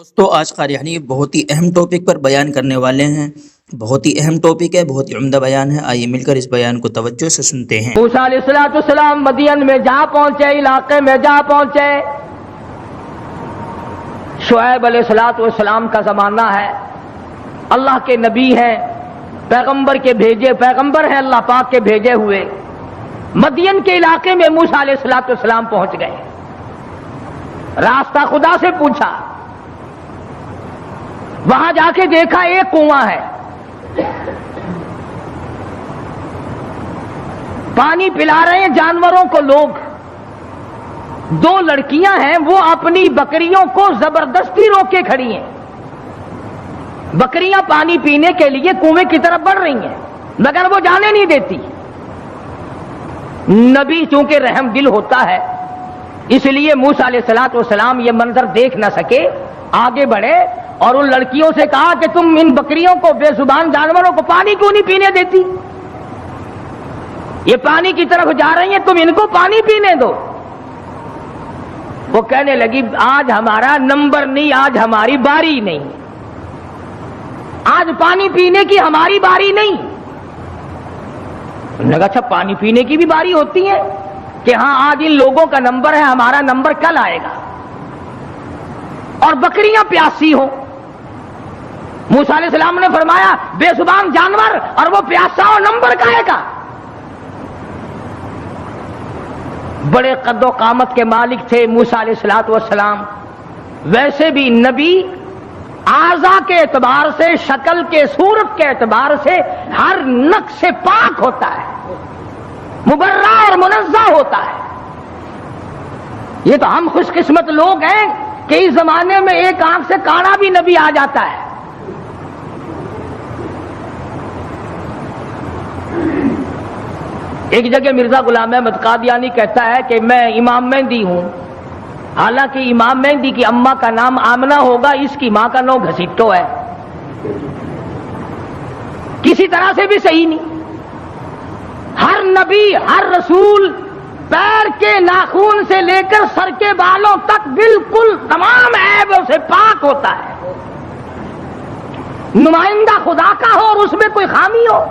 دوستو آج قاریانی بہت ہی اہم ٹاپک پر بیان کرنے والے ہیں۔ بہت ہی اہم ٹاپک ہے، بہت ہی عمدہ بیان ہے، آئیے مل کر اس بیان کو توجہ سے سنتے ہیں۔ موسیٰ علیہ السلام مدین میں جا پہنچے، علاقے میں جا پہنچے۔ شعیب علیہ السلام کا زمانہ ہے، اللہ کے نبی ہیں، پیغمبر کے بھیجے، پیغمبر ہیں اللہ پاک کے بھیجے ہوئے۔ مدین کے علاقے میں موسیٰ علیہ السلام پہنچ گئے، راستہ خدا سے پوچھا، وہاں جا کے دیکھا ایک کنواں ہے، پانی پلا رہے ہیں جانوروں کو لوگ۔ دو لڑکیاں ہیں، وہ اپنی بکریوں کو زبردستی روک کے کھڑی ہیں۔ بکریاں پانی پینے کے لیے کنویں کی طرف بڑھ رہی ہیں، مگر وہ جانے نہیں دیتی۔ نبی چونکہ رحم دل ہوتا ہے، اس لیے موسیٰ علیہ السلام یہ منظر دیکھ نہ سکے، آگے بڑھے اور ان لڑکیوں سے کہا کہ تم ان بکریوں کو، بے زبان جانوروں کو پانی کیوں نہیں پینے دیتی؟ یہ پانی کی طرف جا رہی ہیں، تم ان کو پانی پینے دو۔ وہ کہنے لگی آج ہمارا نمبر نہیں، آج ہماری باری نہیں، آج پانی پینے کی ہماری باری نہیں۔ انہوں نے کہا اچھا پانی پینے کی بھی باری ہوتی ہے کہ ہاں آج ان لوگوں کا نمبر ہے، ہمارا نمبر کل آئے گا۔ اور بکریاں پیاسی ہوں۔ موسیٰ علیہ السلام نے فرمایا بے زبان جانور اور وہ پیاسا ہو، نمبر کہے گا؟ بڑے قد و قامت کے مالک تھے موسیٰ علیہ السلام، ویسے بھی نبی اعضاء کے اعتبار سے، شکل کے، صورت کے اعتبار سے ہر نقص سے پاک ہوتا ہے، مبرہ اور منزہ ہوتا ہے۔ یہ تو ہم خوش قسمت لوگ ہیں کہ اس زمانے میں ایک آنکھ سے کانا بھی نبی آ جاتا ہے۔ ایک جگہ مرزا غلام احمد قادیانی کہتا ہے کہ میں امام مہدی ہوں، حالانکہ امام مہدی کی اماں کا نام آمنہ ہوگا، اس کی ماں کا نام گھسیٹو ہے، کسی طرح سے بھی صحیح نہیں۔ ہر نبی، ہر رسول پیر کے ناخون سے لے کر سر کے بالوں تک بالکل تمام عیبوں سے پاک ہوتا ہے۔ نمائندہ خدا کا ہو اور اس میں کوئی خامی ہو،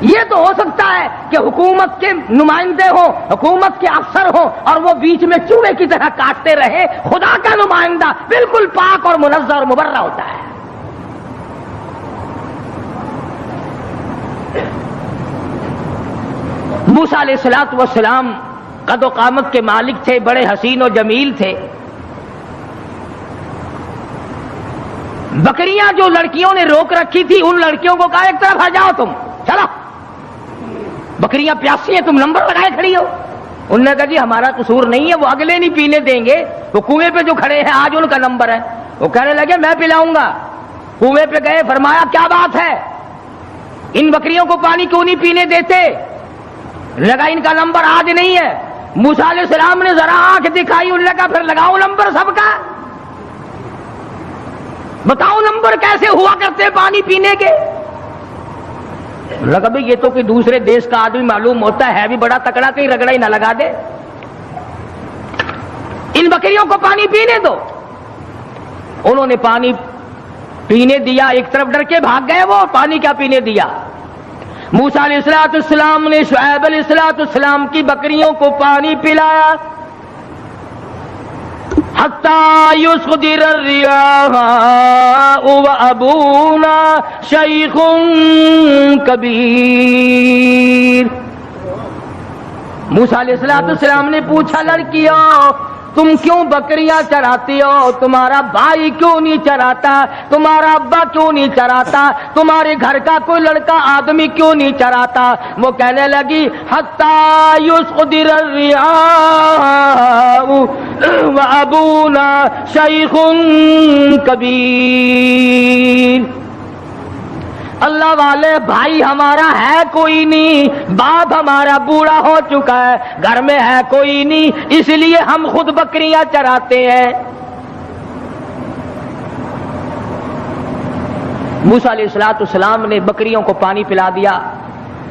یہ تو ہو سکتا ہے کہ حکومت کے نمائندے ہوں، حکومت کے افسر ہوں اور وہ بیچ میں چوہے کی طرح کاٹتے رہے، خدا کا نمائندہ بالکل پاک اور منزہ اور مبرہ ہوتا ہے۔ موسیٰ علیہ السلام قد و قامت کے مالک تھے، بڑے حسین و جمیل تھے۔ بکریاں جو لڑکیوں نے روک رکھی تھی، ان لڑکیوں کو کہا ایک طرف آ جاؤ، تم چلو، بکریاں پیاسی ہیں، تم نمبر لگائے کھڑی ہو۔ انہوں نے کہا جی ہمارا قصور نہیں ہے، وہ اگلے نہیں پینے دیں گے، وہ کنویں پہ جو کھڑے ہیں آج ان کا نمبر ہے۔ وہ کہنے لگے میں پلاؤں گا۔ کنویں پہ گئے، فرمایا کیا بات ہے، ان بکریوں کو پانی کیوں نہیں پینے دیتے؟ لگا ان کا نمبر آج نہیں ہے۔ موسیٰ علیہ السلام نے ذرا آنکھ دکھائی، انہوں نے کہا پھر لگاؤ نمبر سب کا، بتاؤ نمبر کیسے ہوا کرتے پانی پینے کے؟ لگا بھئی یہ تو کہ دوسرے دیش کا آدمی معلوم ہوتا ہے بھی بڑا تکڑا، کہیں رگڑا ہی نہ لگا دے، ان بکریوں کو پانی پینے دو۔ انہوں نے پانی پینے دیا، ایک طرف ڈر کے بھاگ گئے، وہ پانی کیا پینے دیا۔ موسیٰ علیہ السلام نے شعیب علیہ السلام کی بکریوں کو پانی پلایا، حتیٰ یصدر الریاح وابونا شیخ کبیر۔ موسیٰ علیہ السلام نے پوچھا لڑکیوں تم کیوں بکریاں چراتی ہو؟ تمہارا بھائی کیوں نہیں چراتا؟ تمہارا ابا کیوں نہیں چراتا؟ تمہارے گھر کا کوئی لڑکا آدمی کیوں نہیں چراتا؟ وہ کہنے لگی حتیٰ یصدر الریاح وابونا شیخ کبیر۔ اللہ والے بھائی ہمارا ہے کوئی نہیں، باپ ہمارا بوڑھا ہو چکا ہے، گھر میں ہے کوئی نہیں، اس لیے ہم خود بکریاں چراتے ہیں۔ موسیٰ علیہ السلام نے بکریوں کو پانی پلا دیا،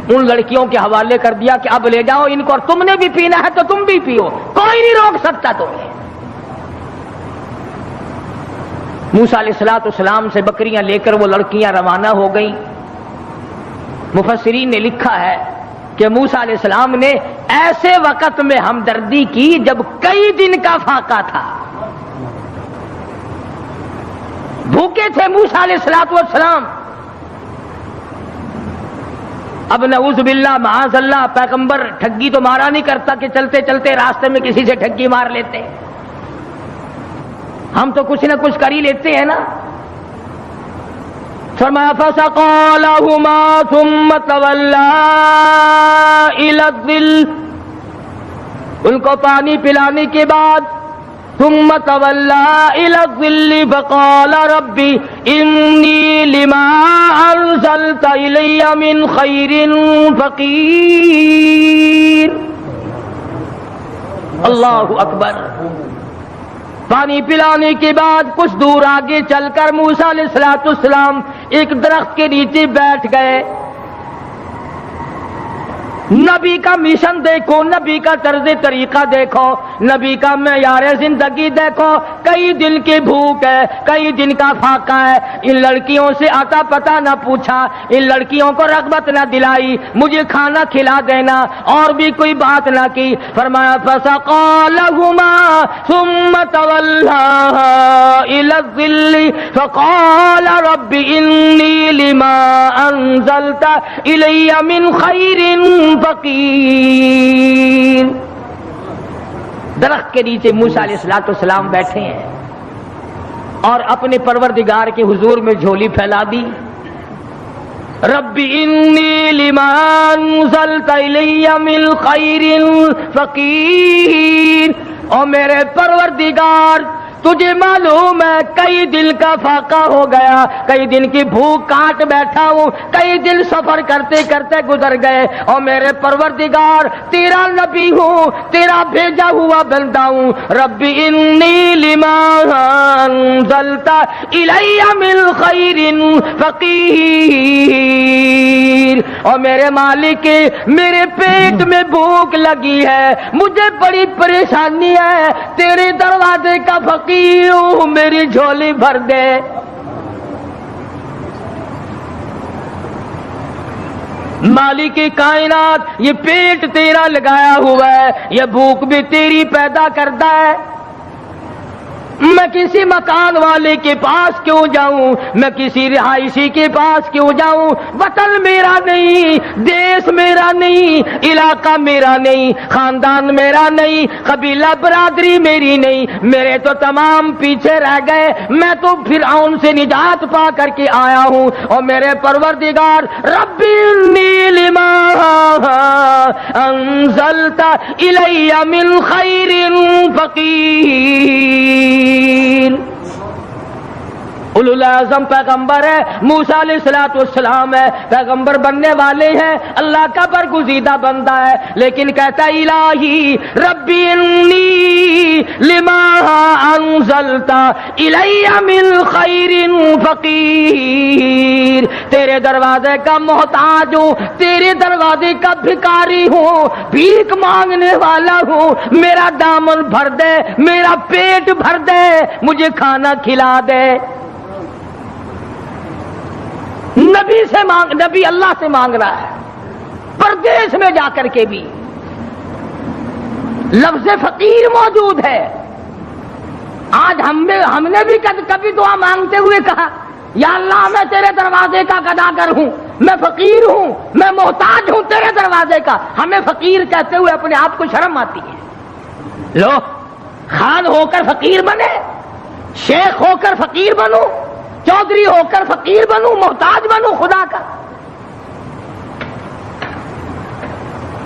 ان لڑکیوں کے حوالے کر دیا کہ اب لے جاؤ ان کو، اور تم نے بھی پینا ہے تو تم بھی پیو، کوئی نہیں روک سکتا تمہیں۔ موسیٰ علیہ السلام سے بکریاں لے کر وہ لڑکیاں روانہ ہو گئیں. مفسرین نے لکھا ہے کہ موسیٰ علیہ السلام نے ایسے وقت میں ہمدردی کی جب کئی دن کا فاقہ تھا. بھوکے تھے موسیٰ علیہ السلام. اب نعوذ باللہ معاذ اللہ پیغمبر ٹھگی تو مارا نہیں کرتا کہ چلتے چلتے راستے میں کسی سے ٹھگی مار لیتے. ہم تو کچھ نہ کچھ کر ہی لیتے ہیں نا. فرمایا فسقى لهما ثم تولى الى الظل، ان کو پانی پلانے کے بعد ثم تولى الى الظل فقال ربي اني لما انزلت الي من خير فقير. اللہ اکبر. پانی پلانے کے بعد کچھ دور آگے چل کر موسیٰ علیہ السلام ایک درخت کے نیچے بیٹھ گئے. نبی کا مشن دیکھو، نبی کا طرز طریقہ دیکھو، نبی کا معیار زندگی دیکھو. کئی دن کی بھوک ہے، کئی دن کا فاقہ ہے. ان لڑکیوں سے آتا پتہ نہ پوچھا، ان لڑکیوں کو رغبت نہ دلائی مجھے کھانا کھلا دینا، اور بھی کوئی بات نہ کی. فرمایا فسقى لهما ثم تولى الى الظل فقال رب اني لما انزلت الي من خير فقیر. درخت کے نیچے موسیٰ علیہ السلام بیٹھے ہیں اور اپنے پروردگار کے حضور میں جھولی پھیلا دی. رب انی لما انزلت الی من خیر فقیر. اور میرے پروردگار تجھے معلوم ہے کئی دن کا فاقہ ہو گیا، کئی دن کی بھوک کاٹ بیٹھا ہوں، کئی دن سفر کرتے کرتے گزر گئے، اور میرے پروردگار تیرا نبی ہوں، تیرا بھیجا ہوا بندہ ہوں. رب انی لما انزلت الی من خیر فقیر. اور میرے مالک میرے پیٹ میں بھوک لگی ہے، مجھے بڑی پریشانی ہے، تیرے دروازے کا فقیر میری جھولی بھر دے. مالک کائنات یہ پیٹ تیرا لگایا ہوا ہے، یہ بھوک بھی تیری پیدا کرتا ہے. میں کسی مکان والے کے پاس کیوں جاؤں، میں کسی رہائشی کے پاس کیوں جاؤں. وطن میرا نہیں، دیش میرا نہیں، علاقہ میرا نہیں، خاندان میرا نہیں، قبیلہ برادری میری نہیں، میرے تو تمام پیچھے رہ گئے. میں تو فرعون سے نجات پا کر کے آیا ہوں. اور میرے پروردگار رب انی لما انزلت الی من خیر فقیر. اولو العزم پیغمبر ہے، موسیٰ علیہ السلام ہے، پیغمبر بننے والے ہیں، اللہ کا برگزیدہ بندہ ہے، لیکن کہتا ہے الہی ربی انی لما انزلت الی من خیر فقیر. تیرے دروازے کا محتاج ہوں، تیرے دروازے کا بھکاری ہوں، بھیک مانگنے والا ہوں. میرا دامن بھر دے، میرا پیٹ بھر دے، مجھے کھانا کھلا دے. نبی سے مانگ، نبی اللہ سے مانگ رہا ہے، پردیس میں جا کر کے بھی لفظ فقیر موجود ہے. آج ہم نے بھی کبھی دعا مانگتے ہوئے کہا یا اللہ میں تیرے دروازے کا گداگر ہوں، میں فقیر ہوں، میں محتاج ہوں تیرے دروازے کا. ہمیں فقیر کہتے ہوئے اپنے آپ کو شرم آتی ہے. لو خان ہو کر فقیر بنے، شیخ ہو کر فقیر بنو، چودھری ہو کر فقیر بنوں، محتاج بنوں خدا کا.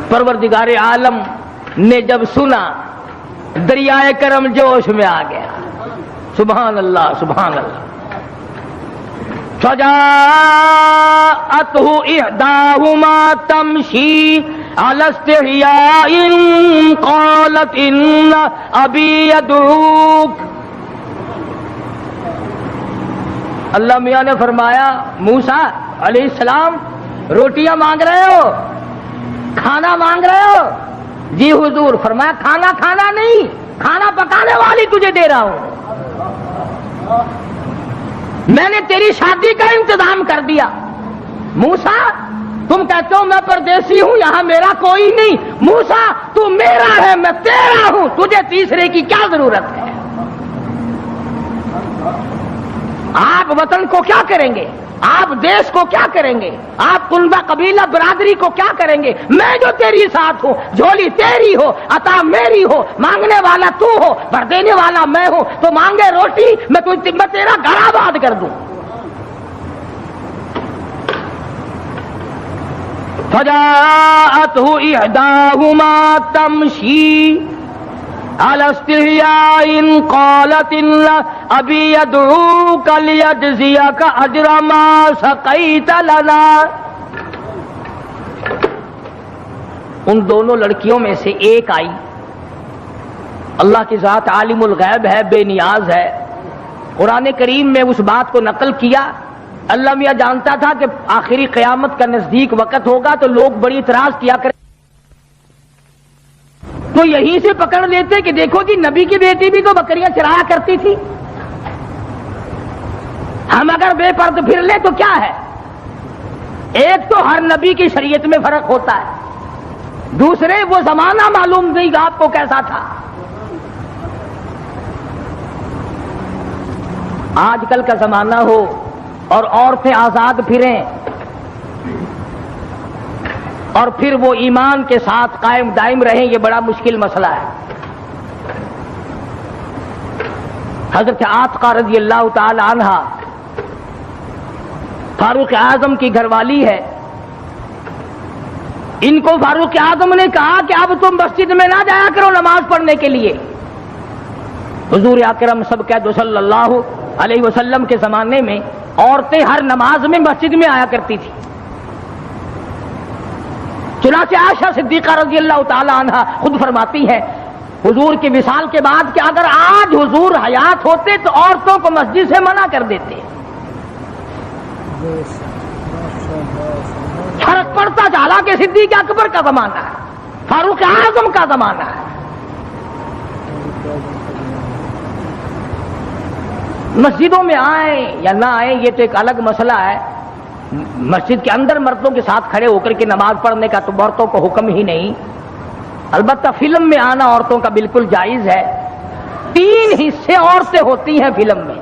پروردگار عالم نے جب سنا دریائے کرم جوش میں آ گیا. سبحان اللہ سبحان اللہ. فجاءته احداهما تمشي على استحياء قالت ان ابي يدعوك. اللہ میاں نے فرمایا موسیٰ علیہ السلام روٹیاں مانگ رہے ہو، کھانا مانگ رہے ہو؟ جی حضور. فرمایا کھانا کھانا نہیں، کھانا پکانے والی تجھے دے رہا ہوں. میں نے تیری شادی کا انتظام کر دیا. موسیٰ تم کہتے ہو میں پردیسی ہوں, یہاں میرا کوئی نہیں. موسیٰ تو میرا ہے, میں تیرا ہوں, تجھے تیسرے کی کیا ضرورت ہے؟ آپ وطن کو کیا کریں گے؟ آپ دیش کو کیا کریں گے؟ آپ کنبہ قبیلہ برادری کو کیا کریں گے؟ میں جو تیری ساتھ ہوں, جھولی تیری ہو, عطا میری ہو, مانگنے والا تو ہو, بھر دینے والا میں ہوں. تو مانگے روٹی, میں تیرا گھر آباد کر دوں. فجاءته إحداهما تمشي على استحياء قالت أبي يدعوك ليجزيك أجر ما سقيت لنا. ان دونوں لڑکیوں میں سے ایک آئی. اللہ کی ذات عالم الغیب ہے, بے نیاز ہے. قرآن کریم میں اس بات کو نقل کیا. اللہ میاں جانتا تھا کہ آخری قیامت کا نزدیک وقت ہوگا تو لوگ بڑی اعتراض کیا کریں, تو یہیں سے پکڑ لیتے کہ دیکھو جی نبی کی بیٹی بھی تو بکریاں چرایا کرتی تھی, ہم اگر بے پرد پھر لیں تو کیا ہے؟ ایک تو ہر نبی کی شریعت میں فرق ہوتا ہے, دوسرے وہ زمانہ معلوم نہیں آپ کو کیسا تھا. آج کل کا زمانہ ہو اور عورتیں آزاد پھریں اور پھر وہ ایمان کے ساتھ قائم دائم رہیں, یہ بڑا مشکل مسئلہ ہے. حضرت عاتقہ رضی اللہ تعالی عنہ فاروق اعظم کی گھر والی ہے. ان کو فاروق اعظم نے کہا کہ اب تم مسجد میں نہ جایا کرو نماز پڑھنے کے لیے. حضور اکرم سب کہہ دو صلی اللہ علیہ وسلم کے زمانے میں عورتیں ہر نماز میں مسجد میں آیا کرتی تھی. چنانچہ عائشہ صدیقہ رضی اللہ تعالی عنہ خود فرماتی ہے حضور کے وصال کے بعد کہ اگر آج حضور حیات ہوتے تو عورتوں کو مسجد سے منع کر دیتے. فرق پڑتا چلا کہ صدیق اکبر کا زمانہ ہے, فاروق اعظم کا زمانہ ہے. مسجدوں میں آئیں یا نہ آئیں یہ تو ایک الگ مسئلہ ہے. مسجد کے اندر مردوں کے ساتھ کھڑے ہو کر کے نماز پڑھنے کا تو عورتوں کو حکم ہی نہیں. البتہ فلم میں آنا عورتوں کا بالکل جائز ہے. 3 حصے عورتیں ہوتی ہیں فلم میں.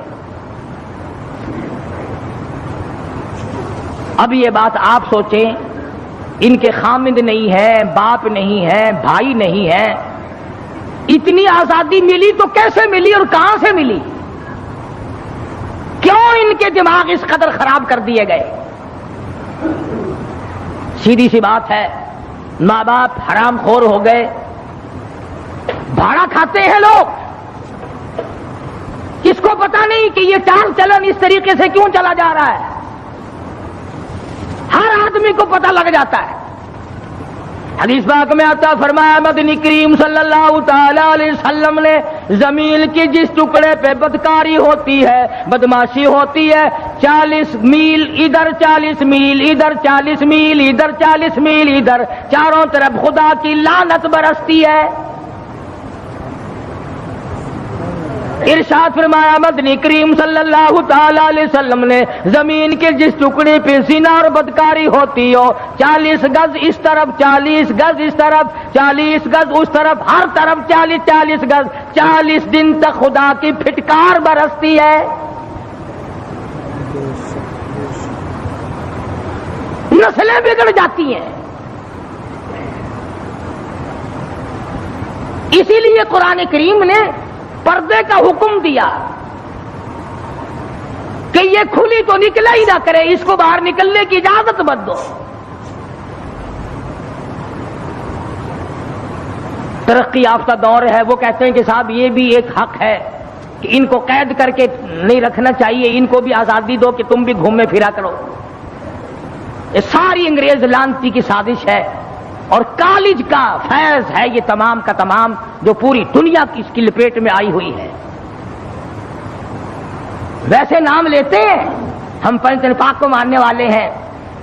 اب یہ بات آپ سوچیں, ان کے خامند نہیں ہیں, باپ نہیں ہے, بھائی نہیں ہے, اتنی آزادی ملی تو کیسے ملی اور کہاں سے ملی؟ کیوں ان کے دماغ اس قدر خراب کر دیے گئے؟ سیدھی سی بات ہے, ماں باپ حرام خور ہو گئے, بھاڑا کھاتے ہیں لوگ. کس کو پتا نہیں کہ یہ چال چلن اس طریقے سے کیوں چلا جا رہا ہے؟ ہر آدمی کو پتہ لگ جاتا ہے. حدیث پاک میں آتا فرمایا مدنی کریم صلی اللہ تعالی علیہ وسلم نے زمین کی جس ٹکڑے پہ بدکاری ہوتی ہے, بدماشی ہوتی ہے, 40 میل ادھر 40 میل ادھر 40 میل ادھر 40 میل ادھر, چاروں طرف خدا کی لعنت برستی ہے. ارشاد فرمایا مدنی کریم صلی اللہ تعالی علیہ وسلم نے زمین کے جس ٹکڑے پہ زنا اور بدکاری ہوتی ہو, 40 گز اس طرف 40 گز اس طرف 40 گز اس طرف, ہر طرف 40 گز, 40 دن تک خدا کی پھٹکار برستی ہے. نسلیں بگڑ جاتی ہیں. اسی لیے قرآن کریم نے پردے کا حکم دیا کہ یہ کھلی تو نکلا ہی نہ کرے, اس کو باہر نکلنے کی اجازت مت دو. ترقی یافتہ دور ہے, وہ کہتے ہیں کہ صاحب یہ بھی ایک حق ہے کہ ان کو قید کر کے نہیں رکھنا چاہیے, ان کو بھی آزادی دو کہ تم بھی گھومے پھرا کرو. یہ ساری انگریز لانتی کی سازش ہے اور کالج کا فیض ہے یہ تمام کا تمام, جو پوری دنیا کی اس کی لپیٹ میں آئی ہوئی ہے. ویسے نام لیتے ہیں, ہم پنچن پاک کو ماننے والے ہیں,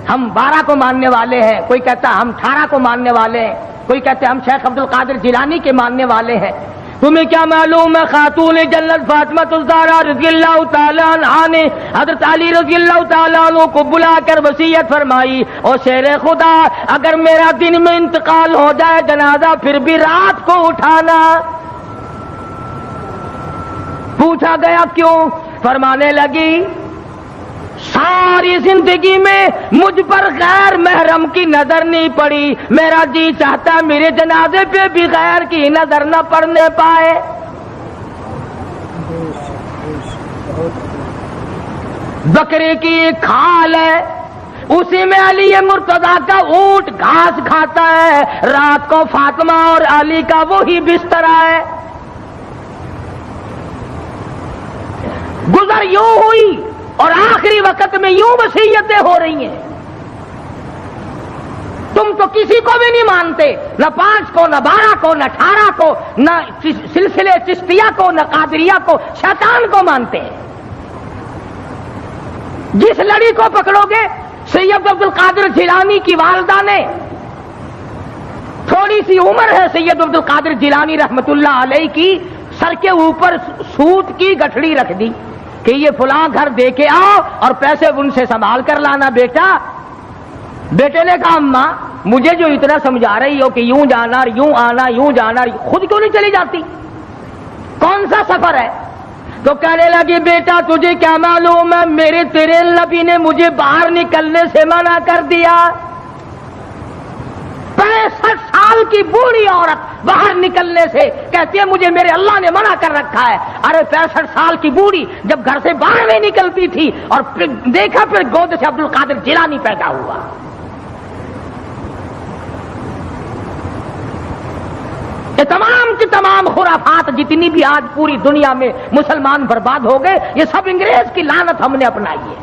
ہم 12 کو ماننے والے ہیں, کوئی کہتا ہم 18 کو ماننے والے ہیں, کوئی کہتے ہم شیخ عبد القادر جیلانی کے ماننے والے ہیں. تمہیں کیا معلوم ہے خاتون جنت فاطمہ الزہرا رضی اللہ تعالیٰ عنہا نے حضرت علی رضی اللہ تعالیٰ عنہ کو بلا کر وصیت فرمائی، اور شیر خدا اگر میرا دن میں انتقال ہو جائے جنازہ پھر بھی رات کو اٹھانا۔ پوچھا گیا کیوں؟ فرمانے لگی ساری زندگی میں مجھ پر غیر محرم کی نظر نہیں پڑی، میرا جی چاہتا میرے جنازے پہ بھی غیر کی نظر نہ پڑنے پائے۔ بکرے کی ایک کھال ہے، اسی میں علی مرتضیٰ کا اونٹ گھاس کھاتا ہے، رات کو فاطمہ اور علی کا وہی بستر ہے۔ گزر یوں ہوئی اور آخری وقت میں یوں وصیتیں ہو رہی ہیں۔ تم تو کسی کو بھی نہیں مانتے، نہ 5 کو، نہ 12 کو، نہ 18 کو، نہ سلسلے چشتیہ کو، نہ قادریہ کو، شیطان کو مانتے ہیں۔ جس لڑی کو پکڑو گے، سید عبد القادر جیلانی کی والدہ نے، تھوڑی سی عمر ہے سید عبد القادر جیلانی رحمت اللہ علیہ کی، سر کے اوپر سوت کی گٹھڑی رکھ دی کہ یہ فلاں گھر دے کے آؤ اور پیسے ان سے سنبھال کر لانا بیٹا۔ بیٹے نے کہا اماں مجھے جو اتنا سمجھا رہی ہو کہ یوں جانا یوں آنا یوں جانا، خود کیوں نہیں چلی جاتی؟ کون سا سفر ہے؟ تو کہنے لگی بیٹا تجھے کیا معلوم ہے، میرے تیرے نبی نے مجھے باہر نکلنے سے منع کر دیا۔ 65 سال کی بوڑھی عورت باہر نکلنے سے کہتی ہے مجھے میرے اللہ نے منع کر رکھا ہے۔ ارے 65 سال کی بوڑھی جب گھر سے باہر نہیں نکلتی تھی، اور پھر دیکھا پھر گود سے عبد القادر جیلانی پیدا ہوا۔ یہ تمام کی تمام خرافات جتنی بھی آج پوری دنیا میں مسلمان برباد ہو گئے، یہ سب انگریز کی لعنت ہم نے اپنائی ہے۔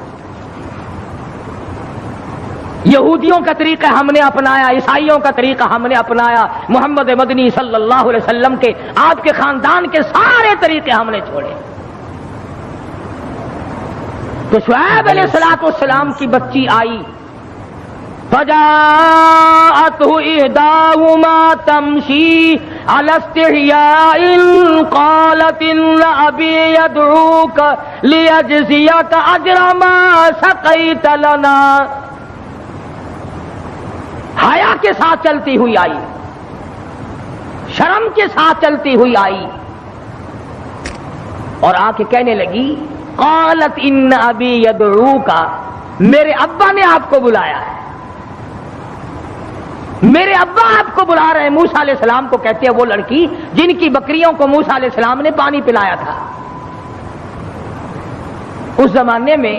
یہودیوں کا طریقہ ہم نے اپنایا، عیسائیوں کا طریقہ ہم نے اپنایا، محمد مدنی صلی اللہ علیہ وسلم کے آپ کے خاندان کے سارے طریقے ہم نے چھوڑے۔ تو شعیب علیہ السلام کی بچی آئی، فجاءته إحداهما تمشي على استحياء قالت إن أبي يدعوك ليجزيك أجر ما سقيت لنا۔ حیا کے ساتھ چلتی ہوئی آئی، شرم کے ساتھ چلتی ہوئی آئی، اور آ کے کہنے لگی قالت ان ابی یدعوک، میرے ابا نے آپ کو بلایا ہے، میرے ابا آپ کو بلا رہے ہیں۔ موسیٰ علیہ السلام کو کہتے ہیں وہ لڑکی جن کی بکریوں کو موسیٰ علیہ السلام نے پانی پلایا تھا۔ اس زمانے میں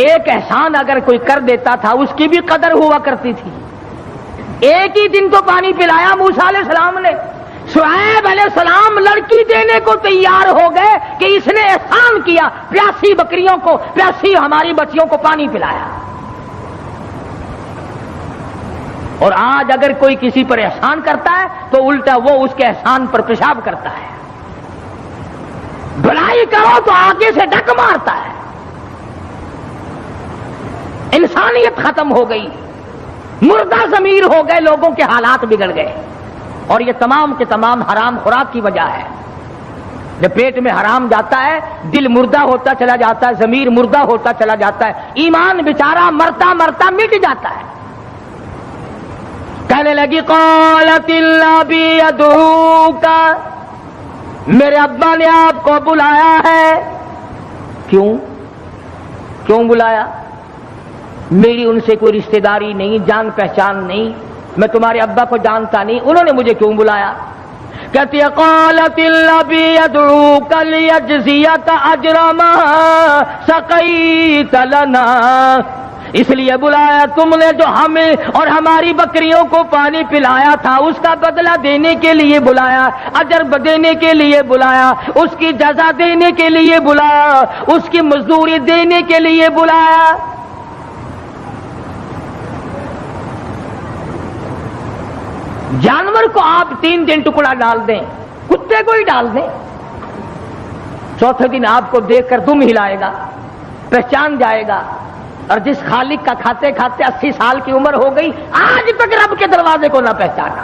ایک احسان اگر کوئی کر دیتا تھا اس کی بھی قدر ہوا کرتی تھی۔ ایک ہی دن تو پانی پلایا موسیٰ علیہ السلام نے، شعیب علیہ السلام لڑکی دینے کو تیار ہو گئے کہ اس نے احسان کیا، پیاسی بکریوں کو، پیاسی ہماری بچیوں کو پانی پلایا۔ اور آج اگر کوئی کسی پر احسان کرتا ہے تو الٹا وہ اس کے احسان پر پیشاب کرتا ہے، بھلائی کرو تو آگے سے ڈک مارتا ہے۔ انسانیت ختم ہو گئی، مردہ ضمیر ہو گئے، لوگوں کے حالات بگڑ گئے، اور یہ تمام کے تمام حرام خوراک کی وجہ ہے۔ جب پیٹ میں حرام جاتا ہے دل مردہ ہوتا چلا جاتا ہے، ضمیر مردہ ہوتا چلا جاتا ہے، ایمان بیچارہ مرتا مرتا مٹ جاتا ہے۔ کہنے لگی قالت النبی یدعوک، میرے ابا نے آپ کو بلایا ہے۔ کیوں بلایا؟ میری ان سے کوئی رشتہ داری نہیں، جان پہچان نہیں، میں تمہارے ابا کو جانتا نہیں، انہوں نے مجھے کیوں بلایا؟ کہتی ہے قالت النبی یدعوک لیجزیک اجر ما سقیت لنا، اس لیے بلایا تم نے جو ہمیں اور ہماری بکریوں کو پانی پلایا تھا اس کا بدلہ دینے کے لیے بلایا، اجر دینے کے لیے بلایا، اس کی جزا دینے کے لیے بلایا، اس کی مزدوری دینے کے لیے بلایا۔ جانور کو آپ 3 دن ٹکڑا ڈال دیں، کتے کو ہی ڈال دیں، چوتھے دن آپ کو دیکھ کر دم ہلائے گا، پہچان جائے گا۔ اور جس خالق کا کھاتے کھاتے 80 سال کی عمر ہو گئی، آج تک رب کے دروازے کو نہ پہچانا۔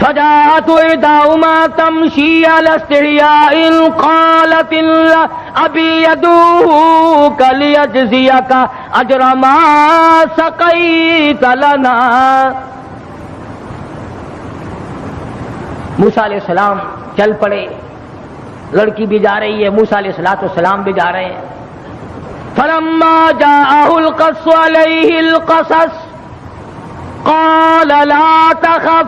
فجاءت إحداهما تمشي على استحياء قالت أبي يدعوك ليجزيك أجر ما سقيت لنا۔ موسیٰ علیہ السلام چل پڑے، لڑکی بھی جا رہی ہے، موسیٰ علیہ السلام بھی جا رہے ہیں۔ فلما جاءه القص عليه القصص قال لا تخف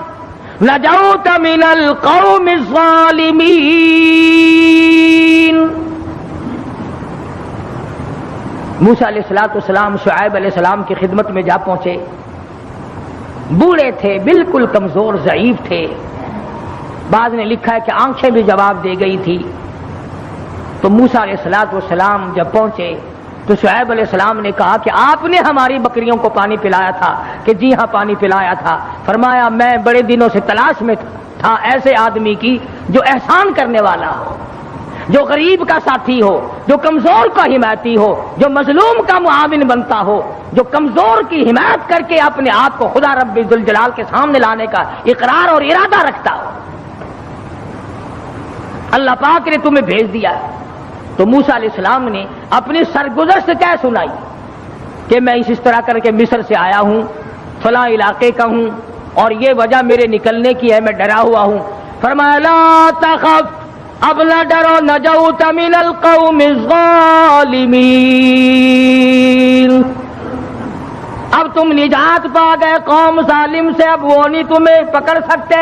نجوت من القوم الظالمین۔ موسیٰ علیہ السلام شعیب علیہ السلام کی خدمت میں جا پہنچے، بوڑھے تھے، بالکل کمزور ضعیف تھے، بعض نے لکھا ہے کہ آنکھیں بھی جواب دے گئی تھی۔ تو موسیٰ علیہ السلام جب پہنچے تو شعیب علیہ السلام نے کہا کہ آپ نے ہماری بکریوں کو پانی پلایا تھا؟ کہ جی ہاں پانی پلایا تھا۔ فرمایا میں بڑے دنوں سے تلاش میں تھا ایسے آدمی کی جو احسان کرنے والا ہو، جو غریب کا ساتھی ہو، جو کمزور کا حمایتی ہو، جو مظلوم کا معاون بنتا ہو، جو کمزور کی حمایت کر کے اپنے آپ کو خدا رب ذوالجلال کے سامنے لانے کا اقرار اور ارادہ رکھتا ہو۔ اللہ پاک نے تمہیں بھیج دیا۔ تو موسیٰ علیہ السلام نے اپنی سرگزشت کیا سنائی کہ میں اس طرح کر کے مصر سے آیا ہوں، فلاں علاقے کا ہوں، اور یہ وجہ میرے نکلنے کی ہے، میں ڈرا ہوا ہوں۔ فرمایا لا تخف، اب نہ ڈرو، نجوت من القوم الظالمین، اب تم نجات پا گئے قوم ظالم سے، اب وہ نہیں تمہیں پکڑ سکتے،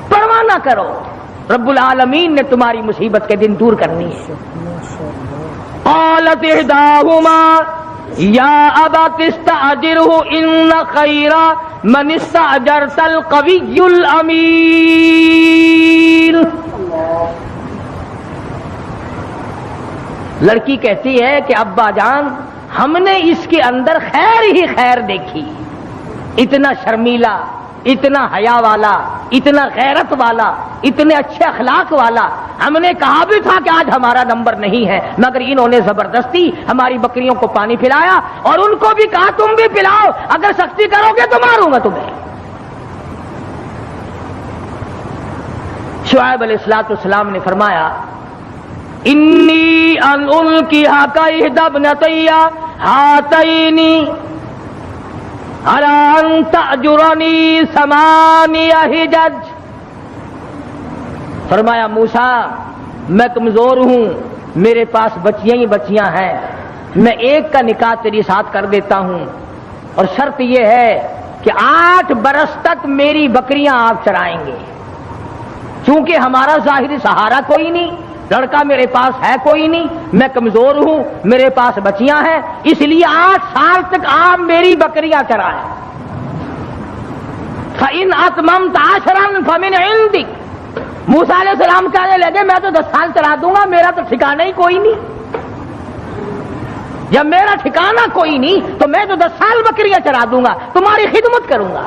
پرواہ نہ کرو، رب العالمین نے تمہاری مصیبت کے دن دور کرنی ہے۔ قالت احداهما یا ابت استاجره ان خیر من استاجرت القوی الامین۔ لڑکی کہتی ہے کہ ابا جان ہم نے اس کے اندر خیر ہی خیر دیکھی، اتنا شرمیلا، اتنا حیا والا، اتنا غیرت والا، اتنے اچھے اخلاق والا، ہم نے کہا بھی تھا کہ آج ہمارا نمبر نہیں ہے، مگر انہوں نے زبردستی ہماری بکریوں کو پانی پلایا، اور ان کو بھی کہا تم بھی پلاؤ، اگر سختی کرو گے تو ماروں گا تمہیں۔ شعیب علیہ السلام نے فرمایا انی ان القیھا کاحدی ابنتی ہاتین علی ان تأجرنی ثمانی حجج۔ فرمایا موسیٰ میں کمزور ہوں، میرے پاس بچیاں ہی بچیاں ہیں، میں ایک کا نکاح تیری ساتھ کر دیتا ہوں، اور شرط یہ ہے کہ 8 برس تک میری بکریاں آپ چرائیں گے، چونکہ ہمارا ظاہری سہارا کوئی نہیں، لڑکا میرے پاس ہے کوئی نہیں، میں کمزور ہوں، میرے پاس بچیاں ہیں، اس لیے 8 سال تک آپ میری بکریاں چرائیں۔ فَإِنْ أَتْمَمْتَ عَشْرًا فَمِنْ عِنْدِكَ۔ موسیٰ علیہ السلام کہنے لگے میں تو 10 سال چلا دوں گا، میرا تو ٹھکانہ ہی کوئی نہیں، جب میرا ٹھکانہ کوئی نہیں تو میں تو 10 سال بکریاں چرا دوں گا، تمہاری خدمت کروں گا۔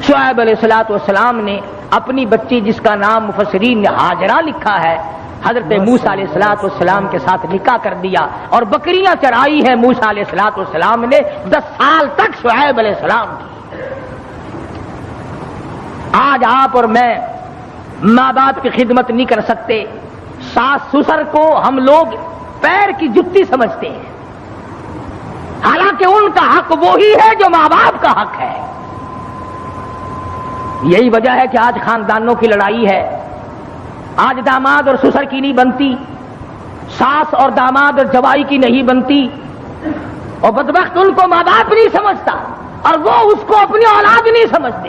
شعیب علیہ السلام نے اپنی بچی جس کا نام مفسرین نے ہاجرہ لکھا ہے، حضرت موسیٰ علیہ السلام کے ساتھ نکاح کر دیا، اور بکریاں چرائی ہے موسیٰ علیہ السلام نے 10 سال تک شعیب علیہ السلام کی۔ آج آپ اور میں ماں باپ کی خدمت نہیں کر سکتے، ساس سسر کو ہم لوگ پیر کی جتی سمجھتے ہیں، حالانکہ ان کا حق وہی ہے جو ماں باپ کا حق ہے۔ یہی وجہ ہے کہ آج خاندانوں کی لڑائی ہے، آج داماد اور سسر کی نہیں بنتی، ساس اور داماد اور جوائی کی نہیں بنتی، اور بدبخت ان کو ماں باپ نہیں سمجھتا، اور وہ اس کو اپنی اولاد نہیں سمجھتے۔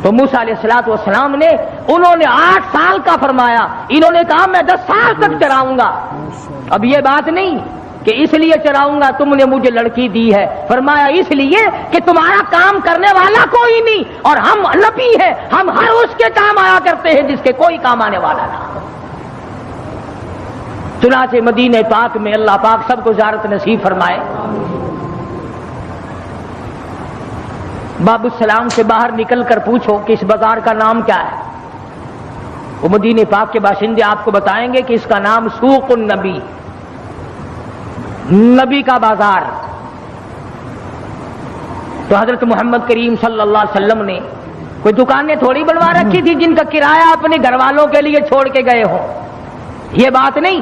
تو موسیٰ علیہ السلام نے انہوں نے 8 سال کا فرمایا، انہوں نے کہا میں 10 سال تک چراؤں گا۔ اب یہ بات نہیں کہ اس لیے چراؤں گا تم نے مجھے لڑکی دی ہے، فرمایا اس لیے کہ تمہارا کام کرنے والا کوئی نہیں، اور ہم نبی ہیں، ہم ہر اس کے کام آیا کرتے ہیں جس کے کوئی کام آنے والا نہ ہو۔ چنانچہ مدینہ پاک میں اللہ پاک سب کو زیارت نصیب فرمائے۔ باب السلام سے باہر نکل کر پوچھو کہ اس بازار کا نام کیا ہے، وہ مدینے پاک کے باشندے آپ کو بتائیں گے کہ اس کا نام سوق النبی، نبی کا بازار. تو حضرت محمد کریم صلی اللہ علیہ وسلم نے کوئی دکانیں تھوڑی بنوا رکھی تھی جن کا کرایہ اپنے گھر والوں کے لیے چھوڑ کے گئے ہوں، یہ بات نہیں.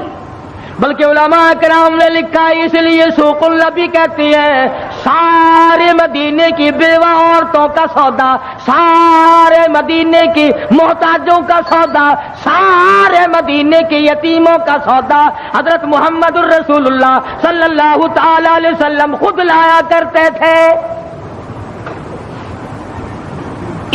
بلکہ علماء کرام نے لکھا ہے، اس لیے سوق النبی کہتی ہے سارے مدینے کی بیوہ عورتوں کا سودا، سارے مدینے کی محتاجوں کا سودا، سارے مدینے کے یتیموں کا سودا حضرت محمد الرسول اللہ صلی اللہ تعالی علیہ وسلم خود لایا کرتے تھے.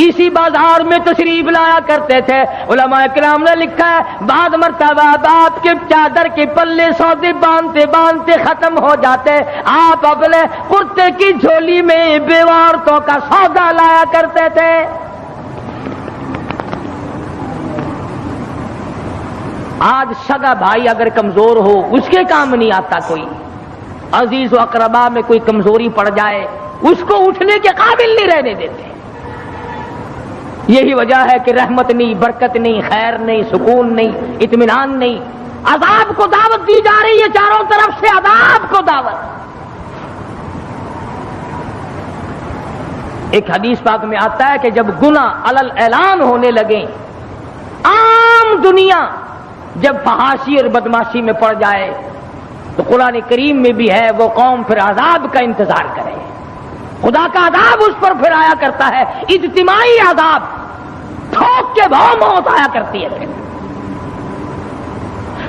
اسی بازار میں تشریف لایا کرتے تھے. علماء کرام نے لکھا ہے بعد مرتبہ آپ کے چادر کے پلے سودے باندھتے باندھتے ختم ہو جاتے، آپ اپنے کرتے کی جھولی میں بیوہ عورتوں کا سودا لایا کرتے تھے. آج سگا بھائی اگر کمزور ہو اس کے کام نہیں آتا، کوئی عزیز و اقربا میں کوئی کمزوری پڑ جائے اس کو اٹھنے کے قابل نہیں رہنے دیتے. یہی وجہ ہے کہ رحمت نہیں، برکت نہیں، خیر نہیں، سکون نہیں، اطمینان نہیں. عذاب کو دعوت دی جا رہی ہے، چاروں طرف سے عذاب کو دعوت. ایک حدیث پاک میں آتا ہے کہ جب گناہ علل اعلان ہونے لگیں، عام دنیا جب فحاشی اور بدماشی میں پڑ جائے تو قرآن کریم میں بھی ہے وہ قوم پھر عذاب کا انتظار کرے. خدا کا عذاب اس پر پھر آیا کرتا ہے، اجتماعی عذاب، ٹھوک کے بھاؤ موت آیا کرتی ہے.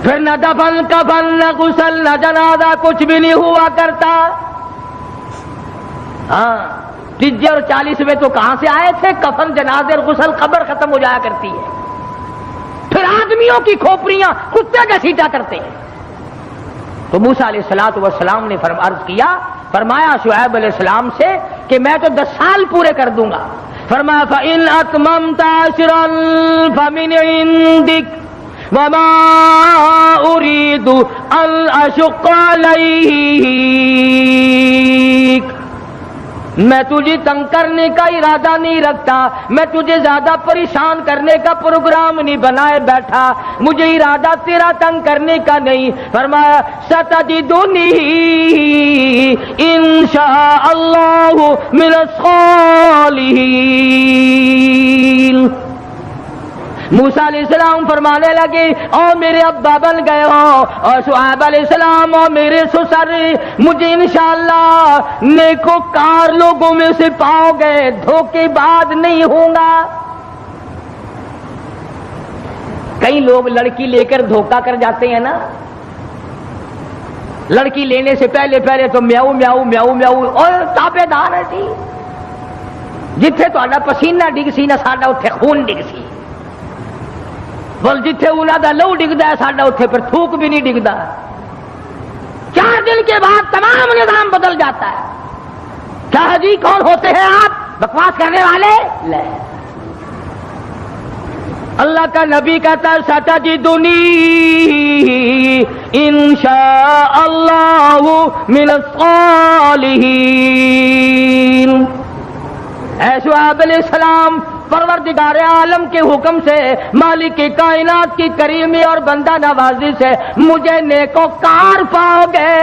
پھر نہ دفن کفن نہ غسل نہ جنازہ کچھ بھی نہیں ہوا کرتا. ہاں 30 اور 40 میں تو کہاں سے آئے تھے؟ کفن جنازے اور غسل قبر ختم ہو جایا کرتی ہے. پھر آدمیوں کی کھوپڑیاں کتے کا سیٹا کرتے ہیں. تو موسیٰ علیہ الصلوۃ والسلام نے عرض کیا، فرمایا شعیب علیہ السلام سے کہ میں تو 10 سال پورے کر دوں گا. فرمایا فَإِنْ أَتْمَمْتَ عَشْرًا فَمِنْ عِنْدِكَ وَمَا أُرِيدُ أَنْ أَشُقَّ عَلَيْكَ. میں تجھے تنگ کرنے کا ارادہ نہیں رکھتا، میں تجھے زیادہ پریشان کرنے کا پروگرام نہیں بنائے بیٹھا، مجھے ارادہ تیرا تنگ کرنے کا نہیں. فرمایا ستجدنی انشاء اللہ من الصالحین. موسیٰ علیہ السلام فرمانے لگے او میرے ابا بن گئے ہو، اور شعیب علیہ السلام اور میرے سسر، مجھے انشاءاللہ نیکوکار لوگوں میں سے پاؤ گے، دھوکے باز نہیں ہوں گا. کئی لوگ لڑکی لے کر دھوکہ کر جاتے ہیں نا. لڑکی لینے سے پہلے تو میاؤ میاؤ میاؤ میاؤ اور تابے دار ہے جی. جتھے تہاڈا پسینہ ڈگ سی نا ساڈا اوتھے خون ڈگ سی. بول جتھے انہاں دا لہو ڈگدا ہے ساڈا اوتھے پھر تھوک بھی نہیں ڈگدا. 4 دن کے بعد تمام نظام بدل جاتا ہے. کیا جی کون ہوتے ہیں آپ بکواس کرنے والے؟ لے اللہ کا نبی کہتا ہے ستجدنی انشاء اللہ من الصالحین. اے شعیب علیہ السلام، پروردگار عالم کے حکم سے، مالک کائنات کی کریمی اور بندہ نوازی سے مجھے نیکوکار پاؤ گے،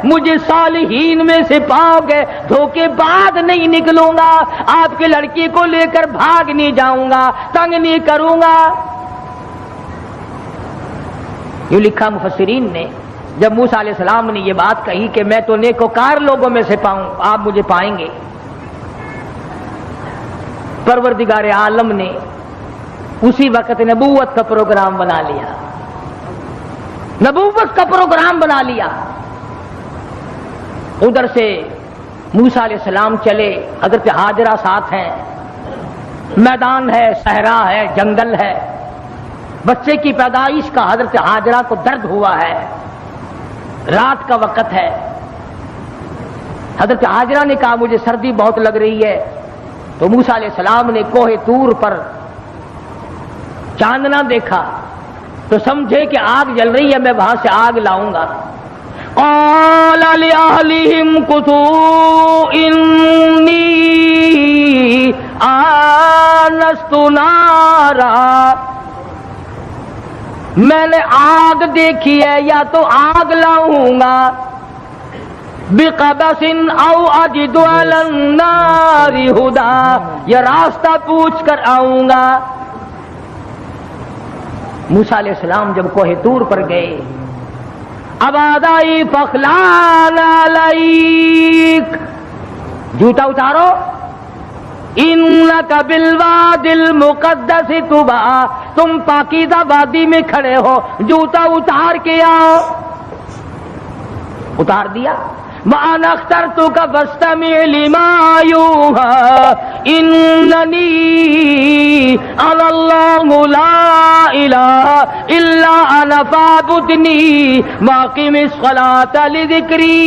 مجھے صالحین میں سے پاؤ گے، دھوکے بعد نہیں نکلوں گا، آپ کی لڑکی کو لے کر بھاگ نہیں جاؤں گا، تنگ نہیں کروں گا. یہ لکھا مفسرین نے جب موسیٰ علیہ السلام نے یہ بات کہی کہ میں تو نیکوکار لوگوں میں سے پاؤں، آپ مجھے پائیں گے. پروردگار عالم نے اسی وقت نبوت کا پروگرام بنا لیا، نبوت کا پروگرام بنا لیا. ادھر سے موسیٰ علیہ السلام چلے، حضرت ہاجرہ ساتھ ہیں، میدان ہے، صحرا ہے، جنگل ہے. بچے کی پیدائش کا حضرت ہاجرہ کو درد ہوا ہے، رات کا وقت ہے. حضرت ہاجرہ نے کہا مجھے سردی بہت لگ رہی ہے. تو موسیٰ علیہ السلام نے کوہ طور پر چاندنا دیکھا تو سمجھے کہ آگ جل رہی ہے، میں وہاں سے آگ لاؤں گا. قال لأهلهم كثوا إني آنست نارا. میں نے آگ دیکھی ہے یا تو آگ لاؤں گا بقبس او اجد علی النار ہدا، یہ راستہ پوچھ کر آؤں گا۔ موسیٰ علیہ السلام جب کوہ طور پر گئے، اب آدائی فخلان علیک، جوتا اتارو، انک بالوادی المقدس طویٰ، تم پاکیزہ وادی میں کھڑے ہو، جوتا اتار کے آؤ۔ اتار دیا۔ وَأَنَا اخْتَرْتُكَ فَاسْتَمِعْ لِمَا يُوحَىٰ إِنَّنِي أَنَا اللَّهُ لَا إِلَٰهَ إِلَّا أَنَا فَاعْبُدْنِي وَأَقِمِ الصَّلَاةَ لِذِكْرِي۔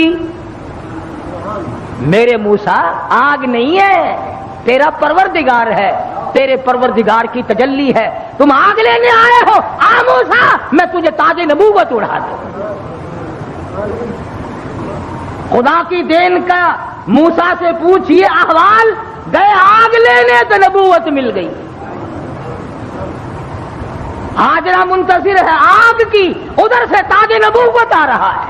میرے موسیٰ آگ نہیں ہے، تیرا پروردگار ہے، تیرے پروردگار کی تجلی ہے، تم آگ لینے آئے ہو، آ موسیٰ میں تجھے تاج نبوت اڑا دوں۔ خدا کی دین کا موسیٰ سے پوچھئے احوال، گئے آگ لینے تو نبوت مل گئی۔ ہاجرہ منتظر ہے آگ کی، ادھر سے تاج نبوت آ رہا ہے،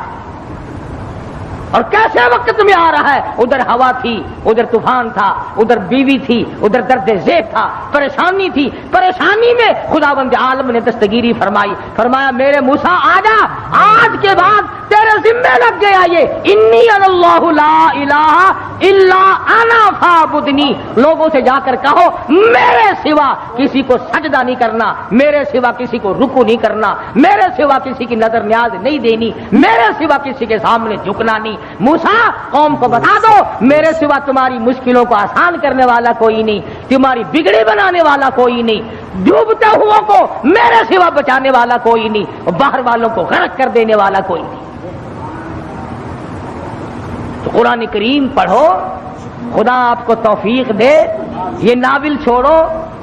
اور کیسے وقت میں آ رہا ہے؟ ادھر ہوا تھی، ادھر طوفان تھا، ادھر بیوی تھی، ادھر درد ذیل تھا، پریشانی تھی، پریشانی میں خداوند عالم نے دستگیری فرمائی، فرمایا میرے موسیٰ آجا، آج کے بعد تیرے ذمہ لگ گیا یہ انی اللہ لا الہ الا انا فاعبدنی، لوگوں سے جا کر کہو میرے سوا کسی کو سجدہ نہیں کرنا، میرے سوا کسی کو رکوع نہیں کرنا، میرے سوا کسی کی نظر نیاز نہیں دینی، میرے سوا کسی کے سامنے جھکنا نہیں۔ موسیٰ قوم کو بتا دو میرے سوا تمہاری مشکلوں کو آسان کرنے والا کوئی نہیں، تمہاری بگڑی بنانے والا کوئی نہیں، ڈوبتے ہوا کو میرے سوا بچانے والا کوئی نہیں، اور باہر والوں کو غرق کر دینے والا کوئی نہیں۔ تو قرآن کریم پڑھو، خدا آپ کو توفیق دے، یہ ناول چھوڑو،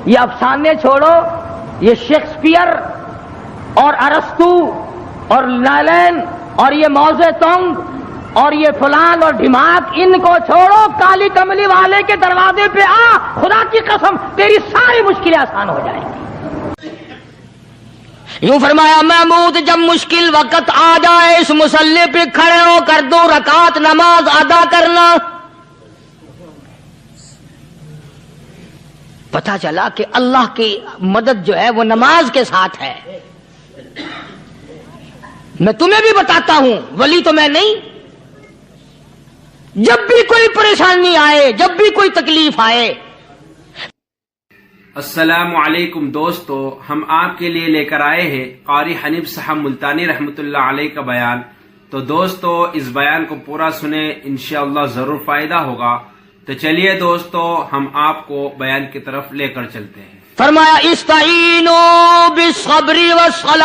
یہ افسانے چھوڑو، یہ شیکسپیئر اور ارسطو اور نالین اور یہ موزے تونگ اور یہ فلان اور ڈھماک، ان کو چھوڑو، کالی کملی والے کے دروازے پہ آ، خدا کی قسم تیری ساری مشکلیں آسان ہو جائیں گی۔ یوں فرمایا محمود جب مشکل وقت آ جائے اس مصلی پہ کھڑے ہو کر 2 رکعت نماز ادا کرنا۔ پتہ چلا کہ اللہ کی مدد جو ہے وہ نماز کے ساتھ ہے۔ میں تمہیں بھی بتاتا ہوں، ولی تو میں نہیں، جب بھی کوئی پریشانی آئے، جب بھی کوئی تکلیف آئے۔ السلام علیکم دوستو، ہم آپ کے لیے لے کر آئے ہیں قاری حنیف صاحب ملتانی رحمۃ اللہ علیہ کا بیان۔ تو دوستو اس بیان کو پورا سنیں، انشاءاللہ ضرور فائدہ ہوگا۔ تو چلیے دوستو ہم آپ کو بیان کی طرف لے کر چلتے ہیں۔ فرمایا استعینوا بالصبر والصلاۃ،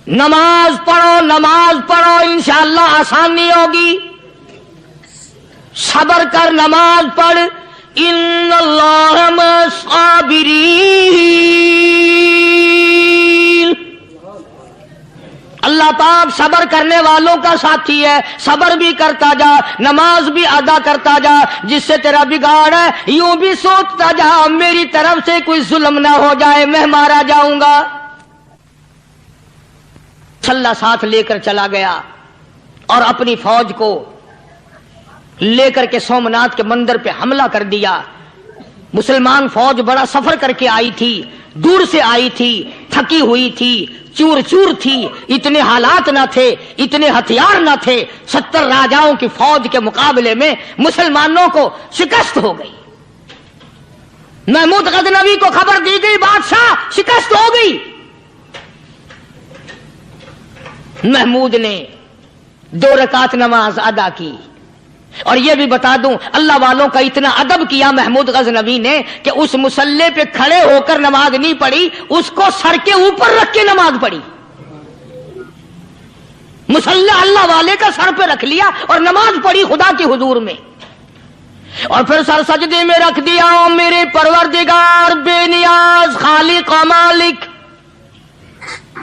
نماز پڑھو، نماز پڑھو، انشاءاللہ آسانی ہوگی۔ صبر کر، نماز پڑھ، ان اللہ مع الصابرین، اللہ پاک صبر کرنے والوں کا ساتھی ہے۔ صبر بھی کرتا جا، نماز بھی ادا کرتا جا، جس سے تیرا بگاڑ ہے یوں بھی سوچتا جا میری طرف سے کوئی ظلم نہ ہو جائے، میں مارا جاؤں گا۔ چھلا ساتھ لے کر چلا گیا اور اپنی فوج کو لے کر کے سومناتھ کے مندر پہ حملہ کر دیا۔ مسلمان فوج بڑا سفر کر کے آئی تھی، دور سے آئی تھی، تھکی ہوئی تھی، چور چور تھی، اتنے حالات نہ تھے، اتنے ہتھیار نہ تھے۔ 70 راجاؤں کی فوج کے مقابلے میں مسلمانوں کو شکست ہو گئی۔ محمود غزنوی کو خبر دی گئی بادشاہ شکست ہو گئی۔ محمود نے 2 رکعت نماز ادا کی۔ اور یہ بھی بتا دوں اللہ والوں کا اتنا ادب کیا محمود غزنوی نے کہ اس مصلی پہ کھڑے ہو کر نماز نہیں پڑھی، اس کو سر کے اوپر رکھ کے نماز پڑھی۔ مصلی اللہ والے کا سر پہ رکھ لیا اور نماز پڑھی خدا کے حضور میں، اور پھر سر سجدے میں رکھ دیا۔ میرے پروردگار بے نیاز خالق و مالک،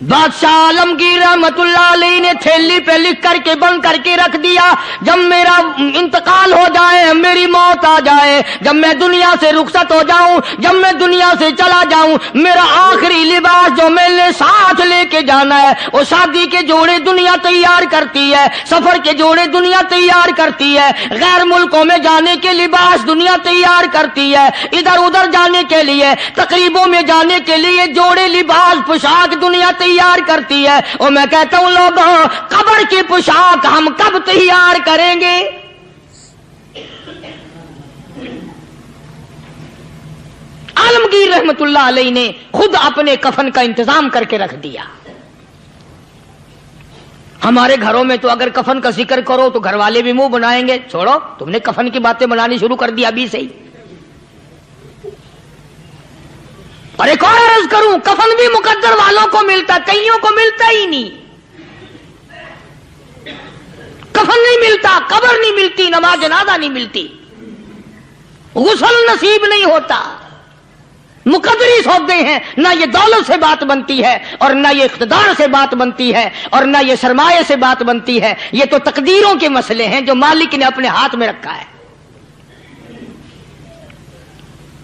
بادشاہ عالمگیر رحمتullah علیہ نے تھیلی پہ لکھ کر کے بند کر کے رکھ دیا، جب میرا انتقال ہو جائے، میری موت آ جائے، جب میں دنیا سے رخصت ہو جاؤں، جب میں دنیا سے چلا جاؤں، میرا آخری لباس جو میں نے ساتھ لے کے جانا ہے، وہ شادی کے جوڑے دنیا تیار کرتی ہے، سفر کے جوڑے دنیا تیار کرتی ہے، غیر ملکوں میں جانے کے لباس دنیا تیار کرتی ہے، ادھر ادھر جانے کے لیے، تقریبوں میں جانے کے لیے جوڑے لباس پوشاک دنیا تیار کرتی ہے، اور میں کہتا ہوں لوگوں، قبر کی پوشاک ہم کب تیار کریں گے؟ عالمگیر رحمتullah علیہ نے خود اپنے کفن کا انتظام کر کے رکھ دیا۔ ہمارے گھروں میں تو اگر کفن کا ذکر کرو تو گھر والے بھی منہ بنائیں گے، چھوڑو تم نے کفن کی باتیں بنانی شروع کر دی ابھی سے ہی۔ اور ایک اور عرض کروں، کفن بھی مقدر والوں کو ملتا، کئیوں کو ملتا ہی نہیں۔ کفن نہیں ملتا، قبر نہیں ملتی، نماز جنازہ نہیں ملتی، غسل نصیب نہیں ہوتا، مقدری سودے ہیں، نہ یہ دولت سے بات بنتی ہے اور نہ یہ اقتدار سے بات بنتی ہے اور نہ یہ سرمایہ سے بات بنتی ہے، یہ تو تقدیروں کے مسئلے ہیں جو مالک نے اپنے ہاتھ میں رکھا ہے۔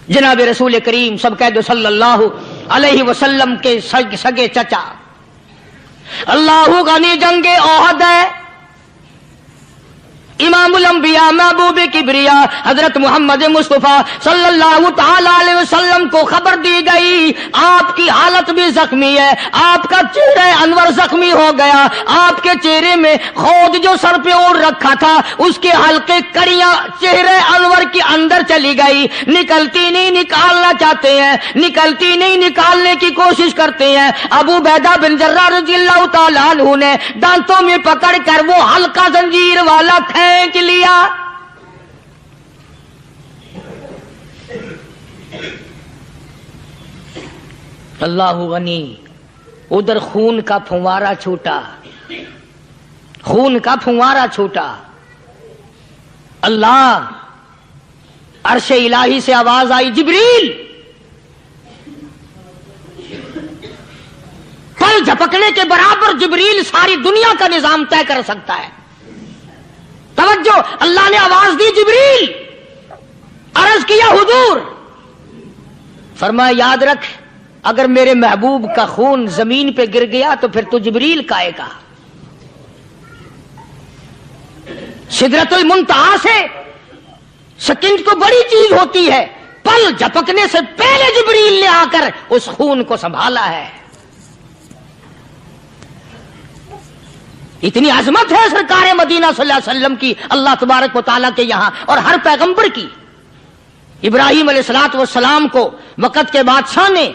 جناب رسول کریم سب کہہ دو صلی اللہ علیہ وسلم کے سگے چچا، اللہ غنی جنگ احد ہے، امام الانبیاء محبوب کبریا حضرت محمد مصطفیٰ صلی اللہ تعالی علیہ وسلم کو خبر دی گئی، آپ کی حالت بھی زخمی ہے، آپ کا چہرہ انور زخمی ہو گیا، آپ کے چہرے میں خود جو سر پہ اوڑھ رکھا تھا اس کے حلقے کڑیاں چہرے انور کے اندر چلی گئی، نکلتی نہیں، نکالنا چاہتے ہیں، نکلتی نہیں، نکالنے کی کوشش کرتے ہیں۔ ابو عبیدہ بن جراح رضی اللہ تعالیٰ عنہ نے دانتوں میں پکڑ کر وہ حلقہ زنجیر والا پھینک لیا۔ اللہ غنی، ادھر خون کا پھوارا چھوٹا، خون کا پھوارا چھوٹا، اللہ، عرش الہی سے آواز آئی، جبریل، پل جھپکنے کے برابر جبریل ساری دنیا کا نظام طے کر سکتا ہے۔ توجہ، اللہ نے آواز دی، جبریل، عرض کیا حضور، فرمایا یاد رکھ اگر میرے محبوب کا خون زمین پہ گر گیا تو پھر تو جبریل کا آئے گا۔ سدرۃ المنتہا سے سیکنڈ تو بڑی چیز ہوتی ہے، پل جھپکنے سے پہلے جبریل نے آ کر اس خون کو سنبھالا ہے۔ اتنی عظمت ہے سرکار مدینہ صلی اللہ علیہ وسلم کی اللہ تبارک و تعالیٰ کے یہاں اور ہر پیغمبر کی۔ ابراہیم علیہ السلام کو وقت کے بادشاہ نے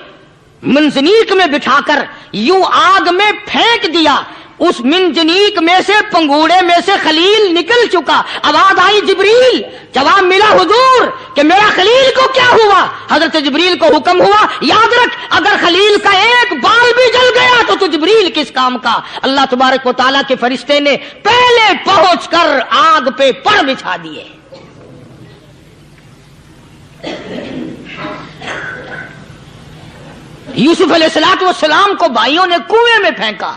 منجنیق میں بٹھا کر یوں آگ میں پھینک دیا، اس منجنیق میں سے، پنگوڑے میں سے خلیل نکل چکا، آواز آئی جبریل، جواب ملا حضور کہ میرا خلیل کو کیا ہوا؟ حضرت جبریل کو حکم ہوا، یاد رکھ اگر خلیل کا ایک بال بھی جل گیا تو جبریل کس کام کا؟ اللہ تبارک و تعالیٰ کے فرشتے نے پہلے پہنچ کر آگ پہ پڑ بچھا دیے۔ یوسف علیہ السلام کو بھائیوں نے کنویں میں پھینکا۔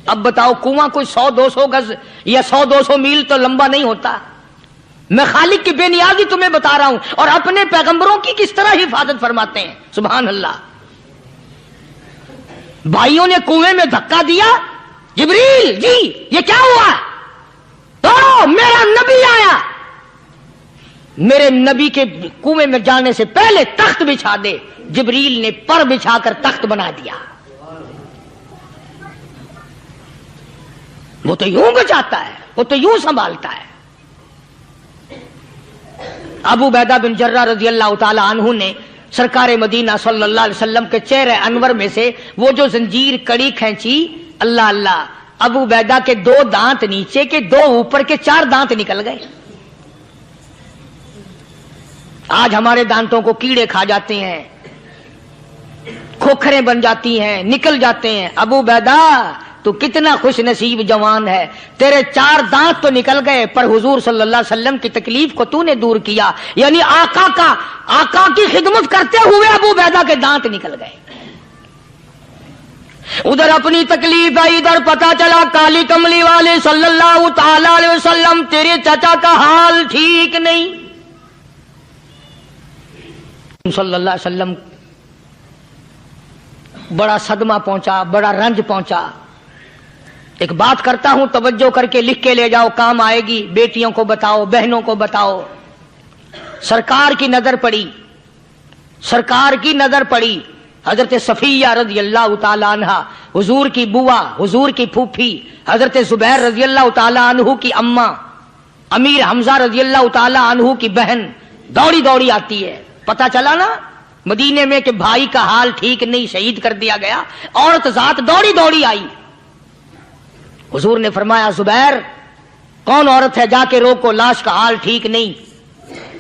اب بتاؤ، کنواں کوئی 100-200 گز یا 100-200 میل تو لمبا نہیں ہوتا۔ میں خالق کی بے نیازی تمہیں بتا رہا ہوں اور اپنے پیغمبروں کی کس طرح حفاظت فرماتے ہیں، سبحان اللہ۔ بھائیوں نے کنویں میں دھکا دیا، جبریل جی یہ کیا ہوا؟ تو میرا نبی آیا، میرے نبی کے کنویں میں جانے سے پہلے تخت بچھا دے۔ جبریل نے پر بچھا کر تخت بنا دیا۔ وہ تو یوں بچاتا ہے، وہ تو یوں سنبھالتا ہے۔ ابو عبیدہ بن جراح رضی اللہ تعالی عنہ نے سرکار مدینہ صلی اللہ علیہ وسلم کے چہرے انور میں سے وہ جو زنجیر کڑی کھینچی، اللہ اللہ، ابو عبیدہ کے 2 دانت نیچے کے، 2 اوپر کے، 4 دانت نکل گئے۔ آج ہمارے دانتوں کو کیڑے کھا جاتے ہیں، کھوکھریں بن جاتی ہیں، نکل جاتے ہیں۔ ابو عبیدہ تو کتنا خوش نصیب جوان ہے، تیرے 4 دانت تو نکل گئے پر حضور صلی اللہ علیہ وسلم کی تکلیف کو تو نے دور کیا، یعنی آقا کی خدمت کرتے ہوئے ابو عبیدہ کے دانت نکل گئے۔ ادھر اپنی تکلیف ہے، ادھر پتا چلا کالی کملی والے صلی اللہ تعالی علیہ وسلم تیرے چچا کا حال ٹھیک نہیں. صلی اللہ علیہ وسلم بڑا صدمہ پہنچا، بڑا رنج پہنچا. ایک بات کرتا ہوں، توجہ کر کے لکھ کے لے جاؤ، کام آئے گی. بیٹیوں کو بتاؤ، بہنوں کو بتاؤ. سرکار کی نظر پڑی، سرکار کی نظر پڑی. حضرت صفیہ رضی اللہ تعالی عنہ، حضور کی بوا، حضور کی پھوپھی، حضرت زبیر رضی اللہ تعالی عنہ کی اماں، امیر حمزہ رضی اللہ تعالی عنہ کی بہن دوڑی دوڑی آتی ہے. پتہ چلا نا مدینے میں کہ بھائی کا حال ٹھیک نہیں، شہید کر دیا گیا. عورت ذات دوڑی دوڑی آئی. حضور نے فرمایا زبیر کون عورت ہے، جا کے روکو، لاش کا حال ٹھیک نہیں،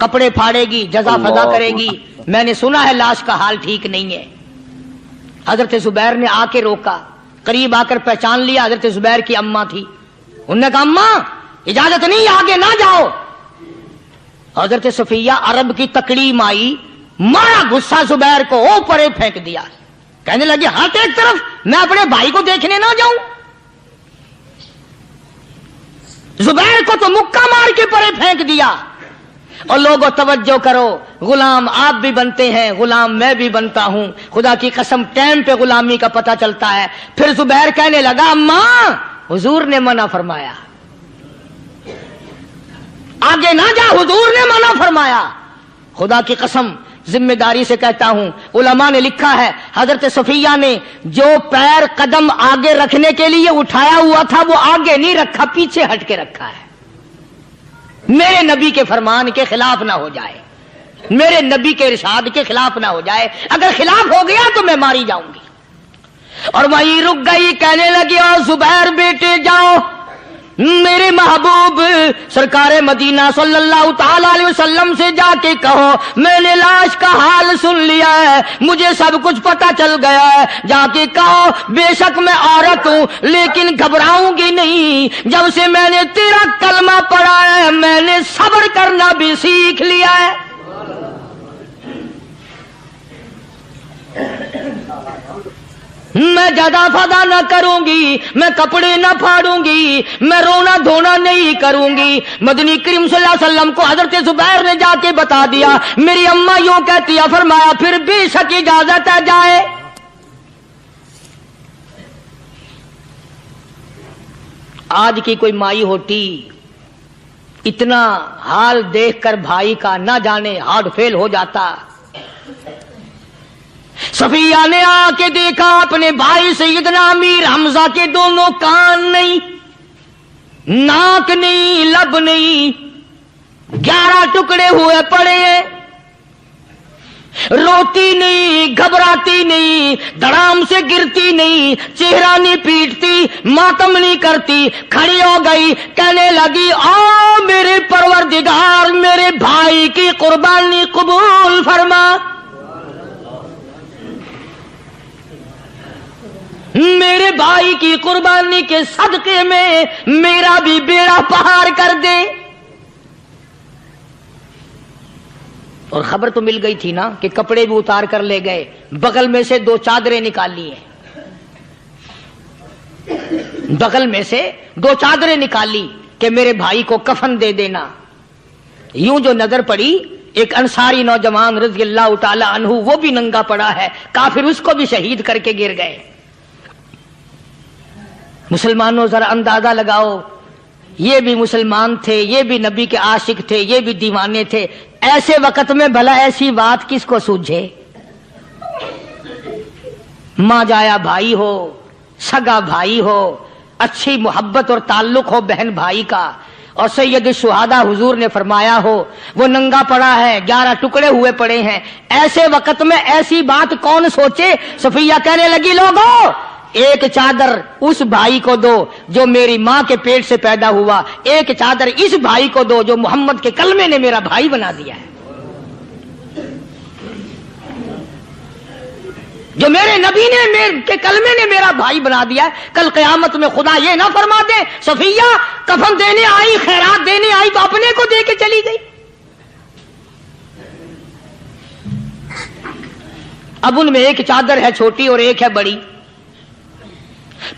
کپڑے پھاڑے گی، جزا فضا کرے گی، میں نے سنا ہے لاش کا حال ٹھیک نہیں ہے. حضرت زبیر نے آ کے روکا، قریب آ کر پہچان لیا حضرت زبیر کی اماں تھی. انہوں نے کہا اماں اجازت نہیں، آگے نہ جاؤ. حضرت صفیہ عرب کی تکڑیم آئی، مارا غصہ زبیر کو، اوپر پھینک دیا. کہنے لگی ہاتھ ایک طرف، میں اپنے بھائی کو دیکھنے نہ جاؤں. زبیر کو تو مکہ مار کے پرے پھینک دیا. اور لوگوں توجہ کرو، غلام آپ بھی بنتے ہیں، غلام میں بھی بنتا ہوں. خدا کی قسم ٹائم پہ غلامی کا پتہ چلتا ہے. پھر زبیر کہنے لگا اماں حضور نے منع فرمایا، آگے نہ جا، حضور نے منع فرمایا. خدا کی قسم ذمہ داری سے کہتا ہوں، علماء نے لکھا ہے حضرت صفیہ نے جو پیر قدم آگے رکھنے کے لیے اٹھایا ہوا تھا وہ آگے نہیں رکھا، پیچھے ہٹ کے رکھا ہے. میرے نبی کے فرمان کے خلاف نہ ہو جائے، میرے نبی کے ارشاد کے خلاف نہ ہو جائے. اگر خلاف ہو گیا تو میں ماری جاؤں گی. اور وہیں رک گئی، کہنے لگی او زبیر بیٹے جاؤ، میرے محبوب سرکار مدینہ صلی اللہ تعالی علیہ وسلم سے جا کے کہو میں نے لاش کا حال سن لیا ہے، مجھے سب کچھ پتہ چل گیا ہے. جا کے کہو بے شک میں عورت ہوں لیکن گھبراؤں گی نہیں. جب سے میں نے تیرا کلمہ پڑھا ہے میں نے صبر کرنا بھی سیکھ لیا ہے. میں جدا فدا نہ کروں گی، میں کپڑے نہ پھاڑوں گی، میں رونا دھونا نہیں کروں گی. مدنی کریم صلی اللہ علیہ وسلم کو حضرت زبیر نے جا کے بتا دیا، میری اماں یوں کہتی ہے. فرمایا پھر بے شک اجازت ہے جائے. آج کی کوئی مائی ہوتی اتنا حال دیکھ کر بھائی کا نہ جانے ہارٹ فیل ہو جاتا. صفیہ نے آ کے دیکھا اپنے بھائی سیدنا امیر حمزہ کے دونوں کان نہیں، ناک نہیں، لب نہیں، 11 ٹکڑے ہوئے پڑے ہیں. روتی نہیں، گھبراتی نہیں، دھڑام سے گرتی نہیں، چہرہ نہیں پیٹتی، ماتم نہیں کرتی. کھڑی ہو گئی، کہنے لگی آ میرے پروردگار میرے بھائی کی قربانی قبول فرما، میرے بھائی کی قربانی کے صدقے میں میرا بھی بیڑا پہاڑ کر دے. اور خبر تو مل گئی تھی نا کہ کپڑے بھی اتار کر لے گئے. بغل میں سے 2 چادریں نکالی ہیں، بغل میں سے 2 چادریں نکالی کہ میرے بھائی کو کفن دے دینا. یوں جو نظر پڑی ایک انصاری نوجوان رضی اللہ تعالی عنہ، وہ بھی ننگا پڑا ہے، کافر اس کو بھی شہید کر کے گر گئے. مسلمانوں ذرا اندازہ لگاؤ، یہ بھی مسلمان تھے، یہ بھی نبی کے عاشق تھے، یہ بھی دیوانے تھے. ایسے وقت میں بھلا ایسی بات کس کو سوجھے؟ ماں جایا بھائی ہو، سگا بھائی ہو، اچھی محبت اور تعلق ہو بہن بھائی کا، اور سید الشہداء حضور نے فرمایا ہو وہ ننگا پڑا ہے، 11 ٹکڑے ہوئے پڑے ہیں. ایسے وقت میں ایسی بات کون سوچے؟ صفیہ کہنے لگی لوگوں ایک چادر اس بھائی کو دو جو میری ماں کے پیٹ سے پیدا ہوا، ایک چادر اس بھائی کو دو جو محمد کے کلمے نے میرا بھائی بنا دیا ہے، جو میرے نبی نے میرے کے کلمے نے میرا بھائی بنا دیا ہے. کل قیامت میں خدا یہ نہ فرما دے صفیہ کفن دینے آئی، خیرات دینے آئی تو اپنے کو دے کے چلی گئی. اب ان میں ایک چادر ہے چھوٹی اور ایک ہے بڑی.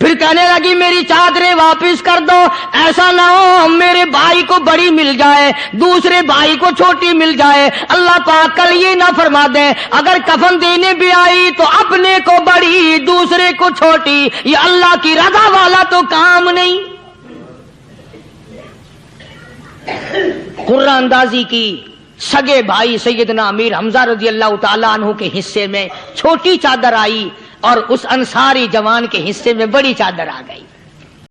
پھر کہنے لگی میری چادریں واپس کر دو، ایسا نہ ہو میرے بھائی کو بڑی مل جائے دوسرے بھائی کو چھوٹی مل جائے، اللہ پاک کل یہ نہ فرما دے اگر کفن دینے بھی آئی تو اپنے کو بڑی دوسرے کو چھوٹی، یہ اللہ کی رضا والا تو کام نہیں۔ قرہ اندازی کی، سگے بھائی سیدنا امیر حمزہ رضی اللہ تعالیٰ عنہ کے حصے میں چھوٹی چادر آئی اور اس انصاری جوان کے حصے میں بڑی چادر آ گئی۔